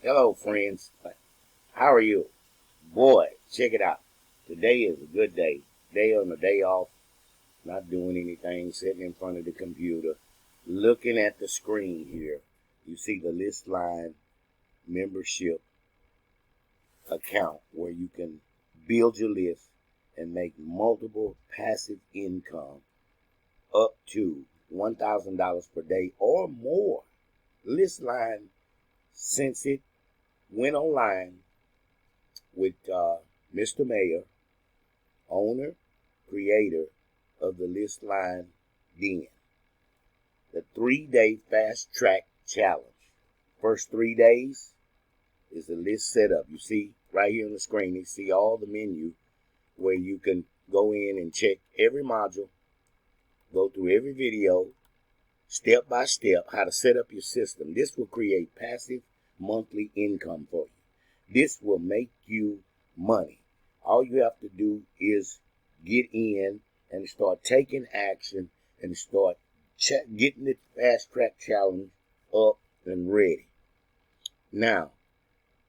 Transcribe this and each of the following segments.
Hello, friends. How are you? Boy, check it out. Today is a good day. Day on the day off, not doing anything, sitting in front of the computer, looking at the screen here. You see the list line membership account where you can build your list and make multiple passive income up to $1,000 per day or more. List line, since it went online with Mr. Mayor, owner, creator of the List Line Den, the 3-day fast track challenge. First 3 days is the list setup. You see right here on the screen, you see all the menu where you can go in and check every module, go through every video, step by step, how to set up your system. This will create passive monthly income for you. This will make you money. All you have to do is get in and start taking action and start getting the fast track challenge up and ready. Now,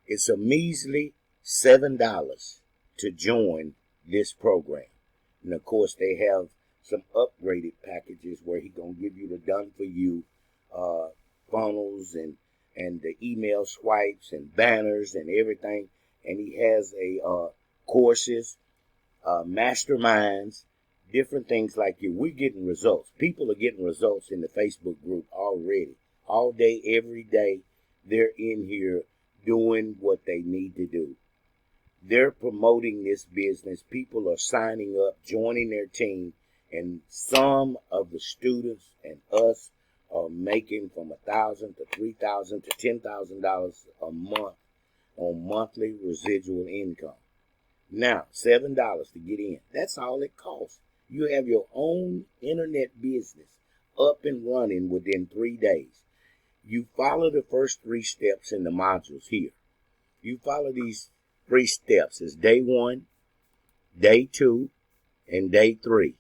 it's a measly $7 to join this program. And of course, they have some upgraded packages where he's going to give you the done for you funnels and the email swipes and banners and everything. And he has courses, masterminds, different things like you. We're getting results. People are getting results in the Facebook group already. All day, every day, they're in here doing what they need to do. They're promoting this business. People are signing up, joining their team, and some of the students and us are making from $1,000 to $3,000 to $10,000 a month on monthly residual income. Now, $7 to get in. That's all it costs. You have your own internet business up and running within 3 days. You follow the first 3 steps in the modules here. You follow these 3 steps. It's day 1, day 2, and day 3.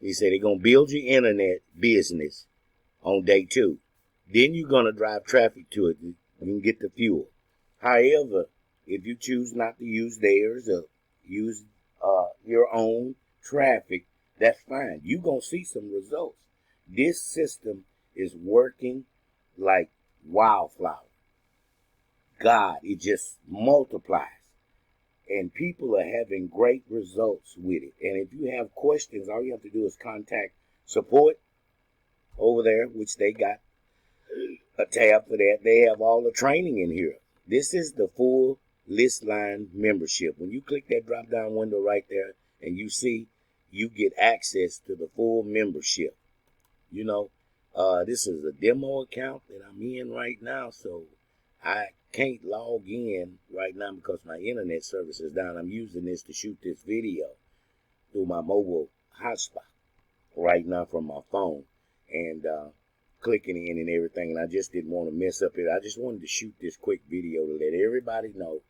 He said they're going to build your internet business on day 2. Then you're going to drive traffic to it. You can get the fuel. However, if you choose not to use theirs or use your own traffic, that's fine. You're going to see some results. This system is working like wildflower. God, it just multiplies. And people are having great results with it. And if you have questions, all you have to do is contact support over there, which they got a tab for that. They have all the training in here. This is the full List Line membership. When you click that drop down window right there and you see you get access to the full membership. You know, this is a demo account that I'm in right now, so I can't log in right now because my internet service is down. I'm using this to shoot this video through my mobile hotspot right now from my phone and clicking in and everything. And I just didn't want to mess up it. I just wanted to shoot this quick video to let everybody know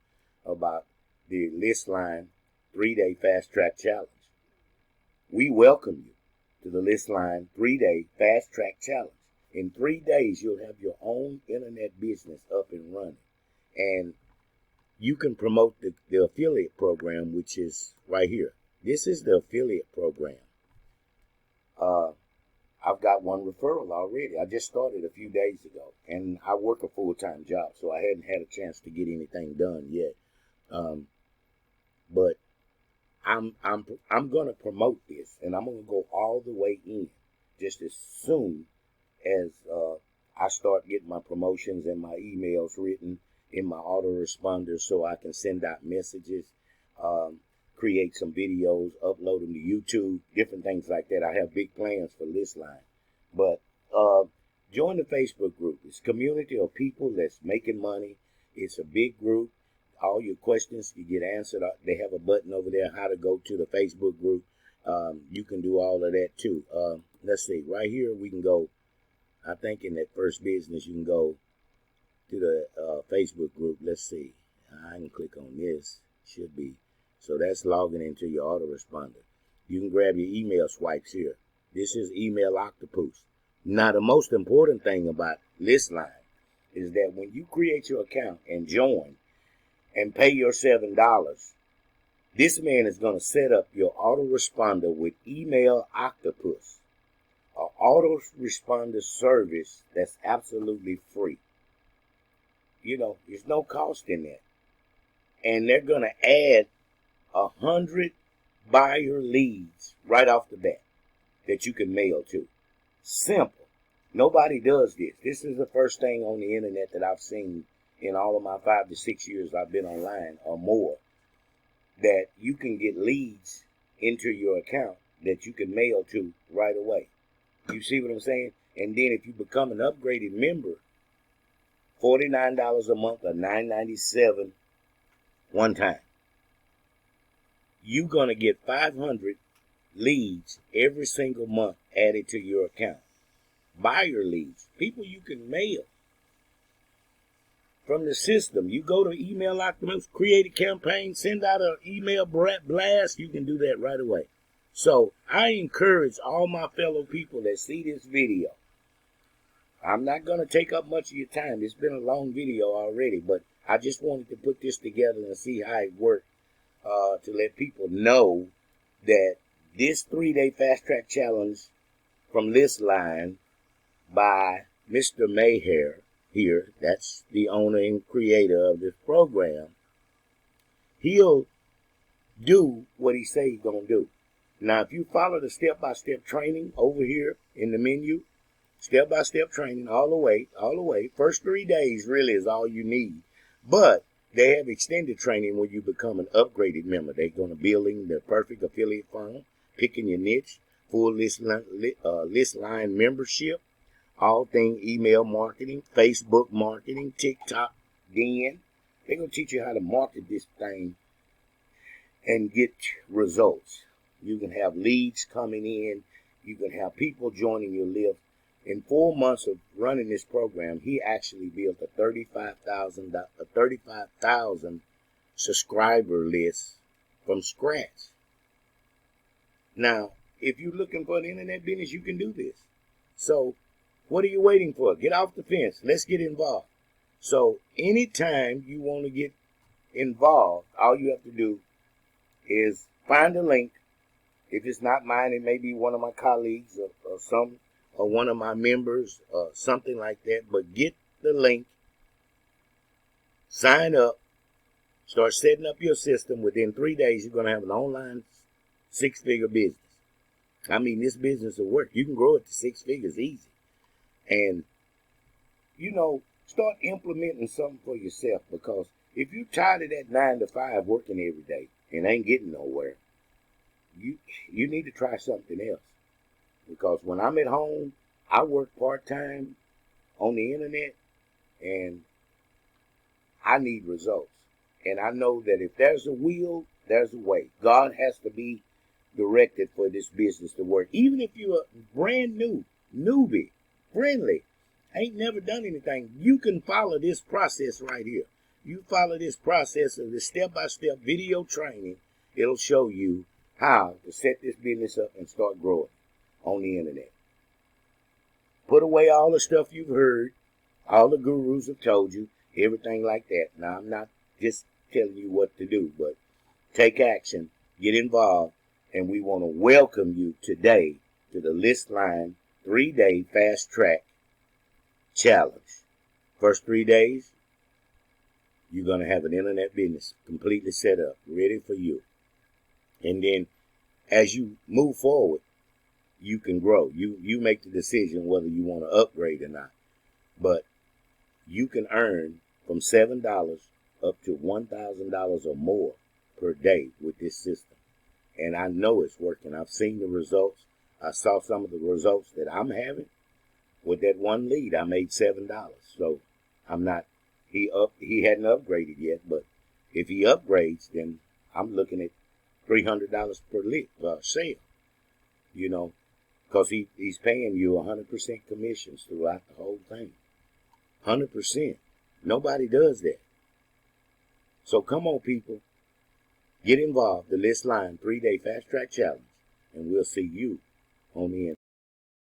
about the List Line 3-day fast track challenge. We welcome you to the List Line 3-day fast track challenge. In 3 days, you'll have your own internet business up and running. And you can promote the affiliate program, which is right here. This is the affiliate program. I've got one referral already. I just started a few days ago. And I work a full-time job, so I hadn't had a chance to get anything done yet. But I'm going to promote this, and I'm going to go all the way in just as soon as I start getting my promotions and my emails written in my autoresponder so I can send out messages, create some videos, upload them to YouTube, different things like that. I have big plans for List Line. But join the Facebook group. It's a community of people that's making money. It's a big group. All your questions you get answered. They have a button over there how to go to the Facebook group. You can do all of that too. Let's see. Right here we can go. I think in that first business you can go to the Facebook group. Let's see. I can click on this. Should be. So that's logging into your autoresponder. You can grab your email swipes here. This is Email Octopus. Now the most important thing about List Line is that when you create your account and join and pay your $7, this man is going to set up your autoresponder with Email Octopus, an autoresponder service that's absolutely free. You know, there's no cost in that. And they're going to add 100 buyer leads right off the bat that you can mail to. Simple. Nobody does this. This is the first thing on the internet that I've seen in all of my 5 to 6 years I've been online or more, that you can get leads into your account that you can mail to right away. You see what I'm saying? And then if you become an upgraded member, $49 a month or $9.97 one time, you're going to get 500 leads every single month added to your account. Buyer leads, people you can mail from the system. You go to Email Octopus, create a campaign, send out an email blast. You can do that right away. So I encourage all my fellow people that see this video. I'm not going to take up much of your time. It's been a long video already, but I just wanted to put this together and see how it worked, to let people know that this 3-day fast track challenge from Listline by Mr. Mayhair here, that's the owner and creator of this program, he'll do what he say he's going to do. Now, if you follow the step-by-step training over here in the menu, step-by-step training all the way, first 3 days really is all you need. But they have extended training when you become an upgraded member. They're going to building the perfect affiliate funnel, picking your niche, full list line membership, all things email marketing, Facebook marketing, TikTok, they're going to teach you how to market this thing and get results. You can have leads coming in. You can have people joining your list. In 4 months of running this program, he actually built a 35,000 subscriber list from scratch. Now, if you're looking for an internet business, you can do this. So, what are you waiting for? Get off the fence. Let's get involved. So, anytime you want to get involved, all you have to do is find a link. If it's not mine, it may be one of my colleagues or one of my members, something like that. But get the link, sign up, start setting up your system. Within 3 days, you're going to have an online 6-figure business. I mean, this business will work. You can grow it to 6 figures easy. And, you know, start implementing something for yourself, because if you're tired of that 9 to 5 working every day and ain't getting nowhere, you need to try something else. Because when I'm at home, I work part-time on the internet, and I need results. And I know that if there's a will, there's a way. God has to be directed for this business to work. Even if you're a brand new, newbie, friendly, ain't never done anything, you can follow this process right here. You follow this process of the step-by-step video training. It'll show you how to set this business up and start growing on the internet. Put away all the stuff you've heard, all the gurus have told you, everything like that. Now, I'm not just telling you what to do, but take action, get involved, and we want to welcome you today to the Listline 3-day fast track challenge. First 3 days, you're going to have an internet business completely set up, ready for you. And then as you move forward, you can grow. You make the decision whether you want to upgrade or not. But you can earn from $7 up to $1,000 or more per day with this system. And I know it's working. I've seen the results. I saw some of the results that I'm having. With that one lead, I made $7. So I'm not, he hadn't upgraded yet, but if he upgrades, then I'm looking at $300 per lead sale, you know, because he's paying you 100% commissions throughout the whole thing. 100%. Nobody does that. So come on, people. Get involved. The Listline 3-day fast track challenge. And we'll see you on the end.